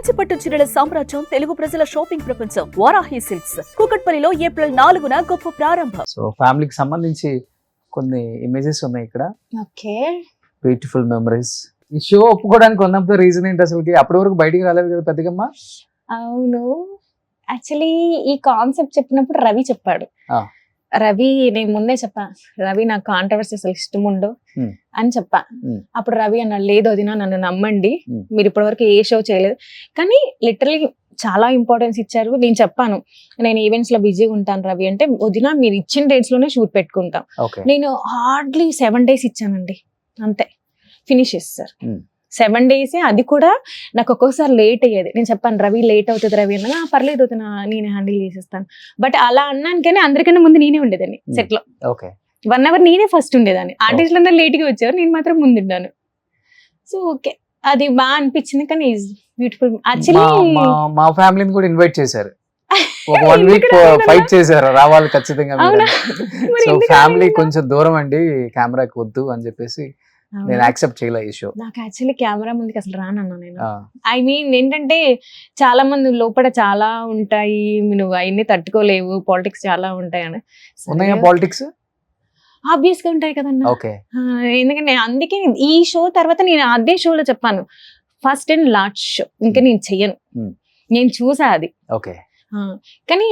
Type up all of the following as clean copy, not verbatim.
కంచిపట్టు చీరల సామ్రాజ్యం, తెలుగు ప్రజల షాపింగ్ ప్రపంచం వారాహి సిల్క్స్. కూకట్పల్లిలో ఏప్రిల్ 4న గొప్ప ప్రారంభం. సో ఫ్యామిలీకి సంబంధించి కొన్ని ఇమేజెస్ ఉన్నాయి ఇక్కడ. Okay, beautiful memories. ఈ షో ఒప్పుకోవడానికి వన్ ఆఫ్ ద రీజన్ ఏంటి అసలుకి? అప్పటి వరకు బయటికి రాలేదు కదా పెద్దగమ్మ. అవును. యాక్చువల్లీ ఈ కాన్సెప్ట్ చెప్పినప్పుడు రవి చెప్పాడు. రవి, నేను ముందే చెప్పా, రవి నాకు కాంట్రవర్సీ అసలు ఇష్టం ఉండవు అని చెప్పా. అప్పుడు రవి అన్నాడు, లేదు వదినా నన్ను నమ్మండి, మీరు ఇప్పటి వరకు ఏ షో చేయలేదు. కానీ లిటరలీ చాలా ఇంపార్టెన్స్ ఇచ్చారు. నేను చెప్పాను, నేను ఈవెంట్స్ లో బిజీగా ఉంటాను రవి అంటే, వదినా మీరు ఇచ్చిన డేట్స్ లోనే షూట్ పెట్టుకుంటాం. నేను హార్డ్లీ 7 days ఇచ్చానండి, అంతే ఫినిష్ చేస్తారు. 7 days, అది కూడా నాకు ఒక్కొక్కసారి లేట్ అయ్యేది. నేను చెప్పాను రవి లేట్ అవుతుంది రవి అన్న, పర్లేదు అవుతున్నా నేను హ్యాండిల్ చేసేస్తాను. బట్ అలా అన్నాను కానీ అందరికన్నా ముందు నేనే ఉండేదాన్ని సెట్ లో. 1 hour నేనే ఫస్ట్ ఉండేదాన్ని. ఆర్టిస్టులు అందరూ లేట్ గా వచ్చారు, నేను మాత్రం ముందున్నాను. సో ఓకే, అది బాగా అనిపించింది. కానీ ఈజ్ బ్యూటిఫుల్. యాక్చువల్లీ మా ఫ్యామిలీని కూడా ఇన్వైట్ చేశారు, ఒక 1 week ఫైట్ చేశారు, రావాలి ఖచ్చితంగా. సో ఫ్యామిలీ కొంచెం దూరం అండి, కెమెరాకి వద్దు అని చెప్పేసి నేను యాక్సెప్ట్ చేయలే ఈ షో. నాకు యాక్చువల్లీ కెమెరా ముందుకి అసలు రానన్నా నేను. ఐ మీన్ ఏంటంటే చాలా మంది లోపల చాలా ఉంటాయి, నువ్వు అవన్నీ తట్టుకోలేవు, పాలిటిక్స్ చాలా ఉంటాయి అని. ఉన్నాయా పాలిటిక్స్? ఆబ్వియస్ గా ఉంటాయి కదన్నా. ఎందుకంటే అందుకే ఈ షో తర్వాత నేను అదే షోలో చెప్పాను, ఫస్ట్ అండ్ లాస్ట్ షో ఇంకా నేను చెయ్యను. నేను చూసా అది. కానీ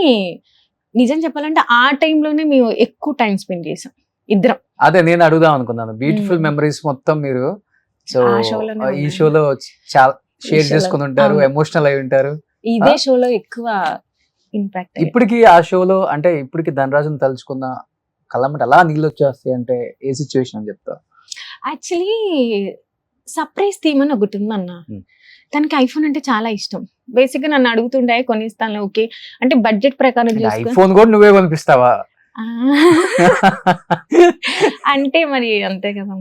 నిజం చెప్పాలంటే ఆ టైంలోనే మేము ఎక్కువ టైం స్పెండ్ చేసాం ఇద్దరం. అదే నేను అడుగుదాం అనుకున్నాను, బ్యూటిఫుల్ మెమరీస్ మొత్తం మీరు సో ఈ షోలో చాలా షేర్ చేసుకుని ఉంటారు, ఎమోషనల్ అయి ఉంటారు. ఇదే షోలో ఎక్కువ ఇంపాక్ట్. ఇప్పటికి ఆ షోలో అంటే ఇప్పటికి ధనరాజుని తలుచుకున్న కళ్ళమ్మట అలా నీళ్ళు వచ్చేస్తాయి అంటే ఏ సిచ్యువేషన్ అని చెప్తా? యాక్చువల్లీ సర్ప్రైజ్ థీమ్ అని ఒకటి ఉందన్న. తనకి ఐఫోన్ అంటే చాలా ఇష్టం. బేసిక్ గా నన్ను అడుగుతుండే కొనిస్తాను, ఓకే అంటే బడ్జెట్ ప్రకారం ఐఫోన్ కూడా నువ్వే కొనిపిస్తావా? అంటే మరి అంతే కదా.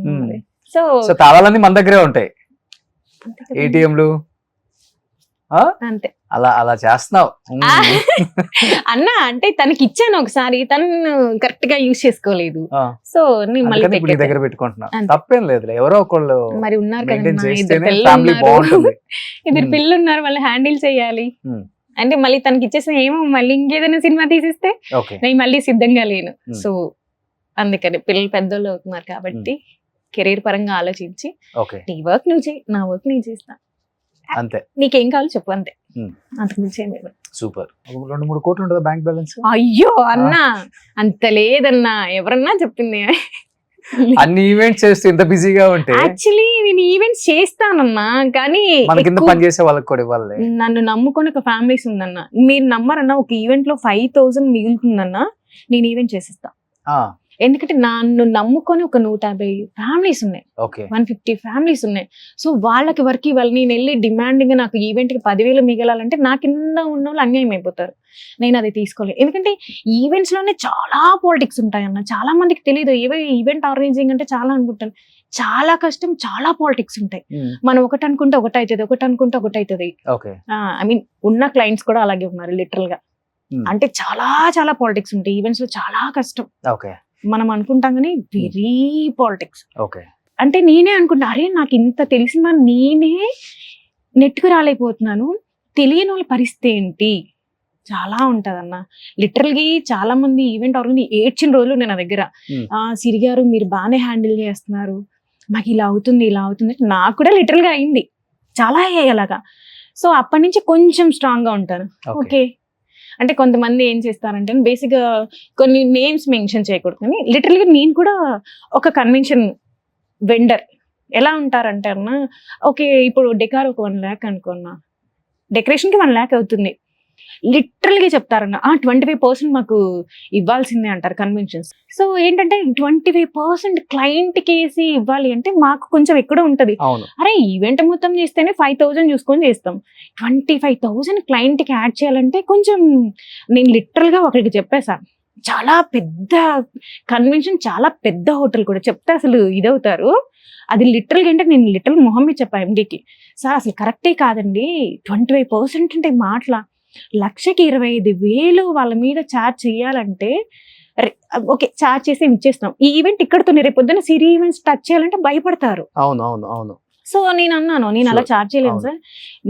సో తాళాలన్నీ మన దగ్గరే ఉంటాయి, ఏటీఎంలు అంతే. అలా అలా చేస్తున్నావు అన్న. అంటే తనకి ఇచ్చాను ఒకసారి, తను కరెక్ట్ గా యూజ్ చేసుకోలేదు. సో నేను మళ్ళీ దగ్గర పెట్టుకుంటున్నా, తప్పేం లేదు. ఎవరో ఒకళ్ళు మరి ఉన్నారు కదా, ఇద్దరు పిల్లలు ఉన్నారు, వాళ్ళు హ్యాండిల్ చేయాలి. అంటే మళ్ళీ తనకి ఇచ్చేసిన ఏమో మళ్ళీ ఇంకేదైనా సినిమా తీసిస్తే నేను మళ్ళీ సిద్ధంగా లేను. సో అందుకని పిల్లలు పెద్దోళ్ళు అవుతున్నారు కాబట్టి కెరీర్ పరంగా ఆలోచించి నీ వర్క్ నువ్వు చేయి, నా వర్క్ నేను చేస్తా, అంతే. నీకేం కావాలో చెప్పు, అంతే. అంతకుమించి సూపర్. 2-3 కోట్లు ఉంటుందా బ్యాంక్ బ్యాలెన్స్? అయ్యో అన్నా, అంత లేదన్నా, ఎవరన్నా చెప్పింది. అన్ని ఈవెంట్స్ చేస్తే ఇంత బిజీగా ఉంటే యాక్చువల్లీ నేను ఈవెంట్స్ చేస్తానన్నా, కానీ పని చేసే వాళ్ళకి కూడా ఇవ్వాలి. నన్ను నమ్ముకొని ఒక ఫ్యామిలీస్ ఉందన్న, మీరు నమ్మరన్నా, ఒక ఈవెంట్ లో 5,000 మిగులుతుందన్నా, నేను ఈవెంట్ చేసిస్తా. ఎందుకంటే నన్ను నమ్ముకొని ఒక 150 ఫ్యామిలీస్ ఉన్నాయి, 150 ఫ్యామిలీస్ ఉన్నాయి. సో వాళ్ళకి వర్క్ ఇవ్వాలి. నేను వెళ్ళి డిమాండింగ్ నాకు ఈవెంట్ కి 10,000 మిగలాలంటే నా కింద ఉన్న వాళ్ళు అన్యాయం అయిపోతారు. నేను అది తీసుకోలేదు. ఎందుకంటే ఈవెంట్స్ లోనే చాలా పాలిటిక్స్ ఉంటాయన్న, చాలా మందికి తెలియదు. ఈవెంట్ ఆర్గనైజింగ్ అంటే చాలా అనుకుంటాను, చాలా కష్టం, చాలా పాలిటిక్స్ ఉంటాయి. మనం ఒకటి అనుకుంటే ఒకటి అవుతుంది, ఒకటి అనుకుంటే ఒకటి అవుతుంది. ఐ మీన్ ఉన్న క్లయింట్స్ కూడా అలాగే ఉన్నారు లిటరల్ గా. అంటే చాలా చాలా పాలిటిక్స్ ఉంటాయి ఈవెంట్స్ లో, చాలా కష్టం. మనం అనుకుంటాం కానీ వెరీ పాలిటిక్స్. అంటే నేనే అనుకుంటా, అరే నాకు ఇంత తెలిసిన నేనే నెట్కు రాలేకపోతున్నాను, తెలియని వాళ్ళ పరిస్థితి ఏంటి, చాలా ఉంటదన్న. లిటరల్గా చాలా మంది ఈవెంట్ ఆర్గనైజ్ ఏడ్చిన రోజులు నేను నా దగ్గర, సిరి గారు మీరు బాగానే హ్యాండిల్ చేస్తున్నారు, మాకు ఇలా అవుతుంది ఇలా అవుతుంది. నాకు కూడా లిటరల్ గా అయింది, చాలా అలాగా. సో అప్పటి నుంచి కొంచెం స్ట్రాంగ్ గా ఉంటాను. ఓకే అంటే కొంతమంది ఏం చేస్తారంటే, బేసిక్గా కొన్ని నేమ్స్ మెన్షన్ చేయకూడదు కానీ లిటరల్గా నేను కూడా ఒక కన్వెన్షన్ వెండర్. ఎలా ఉంటారంటే అన్న, ఓకే ఇప్పుడు డెకార్ ఒక 1 lakh అనుకున్నా, డెకరేషన్కి 1 lakh అవుతుంది. లిటరల్గా చెప్తారన్న 25% మాకు ఇవ్వాల్సిందే అంటారు కన్వెన్షన్స్. సో ఏంటంటే 25% క్లయింట్కి వేసి ఇవ్వాలి అంటే మాకు కొంచెం ఎక్కడో ఉంటుంది. అరే ఈవెంట్ మొత్తం చేస్తేనే 5,000 చూసుకొని చేస్తాం, 25,000 క్లయింట్కి యాడ్ చేయాలంటే కొంచెం. నేను లిటరల్గా ఒకరికి చెప్పేసా, చాలా పెద్ద కన్వెన్షన్, చాలా పెద్ద హోటల్ కూడా చెప్తే అసలు ఇదవుతారు. అది లిటరల్గా అంటే నేను లిటరల్ మొహం మీద చెప్పా ఎండీకి, సార్ అసలు కరెక్టే కాదండి, 25% అంటే మాటల 1,25,000 వాళ్ళ మీద ఛార్జ్ చేయాలంటే, ఓకే ఛార్జ్ చేసి ఇచ్చేస్తాం. ఈ ఈవెంట్ ఇక్కడతో రేపు పొద్దున్న సిరి ఈవెంట్స్ టచ్ చేయాలంటే భయపడతారు. అవును అవును అవును. సో నేను అన్నాను, నేను అలా Sure. చార్జ్ చేయలేను అవును. సార్,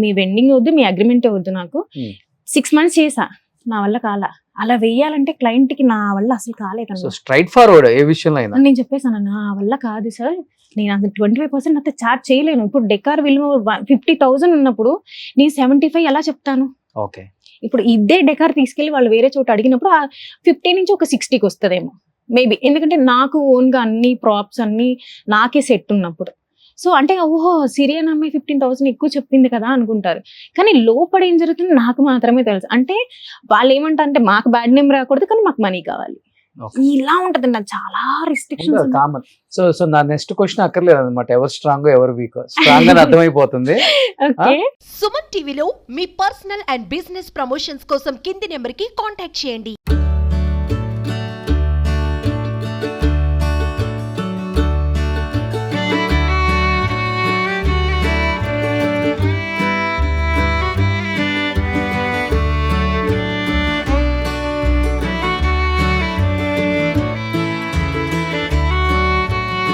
మీ వెండింగ్ వద్దు, మీ అగ్రిమెంటే వద్దు నాకు. Hmm. 6 months చేసా, నా వల్ల కాలా. అలా వెయ్యాలంటే క్లయింట్ కి నా వల్ల అసలు సో కాలేదన్న. స్ట్రైట్ ఫార్వర్డ్ ఏ విషయంలో అయినా. నేను చెప్పేసాను, నా వల్ల కాదు సార్, నేను అసలు 25% అయితే చార్జ్ చేయలేను. ఇప్పుడు డెకార్ విలువ 50,000 ఉన్నప్పుడు నేను 75 ఎలా చెప్తాను? ఓకే, ఇప్పుడు ఇదే డెకార్ తీసుకెళ్లి వాళ్ళు వేరే చోట అడిగినప్పుడు ఆ 50 నుంచి ఒక 60కి వస్తుందేమో మేబీ, ఎందుకంటే నాకు ఓన్ గా అన్ని ప్రాప్స్ అన్ని నాకే సెట్ ఉన్నప్పుడు. సో అంటే ఓహో సిరియన్ అమ్మాయి 15,000 ఎక్కువ చెప్పింది కదా అనుకుంటారు, కానీ లోపల ఏం జరుగుతుంది నాకు మాత్రమే తెలుసు. అంటే వాళ్ళు ఏమంటారు అంటే మాకు బ్యాడ్ నేమ్ రాకూడదు, కానీ మాకు మనీ కావాలి. Okay. ఇలా ఉంటది, నాకు చాలా రిస్ట్రిక్షన్స్. కామన్. సో నా నెక్స్ట్ క్వశ్చన్ అక్కర్లేదు అనమాట, ఎవరు స్ట్రాంగ్ ఎవరు వీక్, స్ట్రాంగ్ అని అర్థమైపోతుంది. ఓకే, సుమన్ టీవీలో మీ పర్సనల్ అండ్ బిజినెస్ ప్రమోషన్స్ కోసం కింది నెంబర్కి కాంటాక్ట్ చేయండి.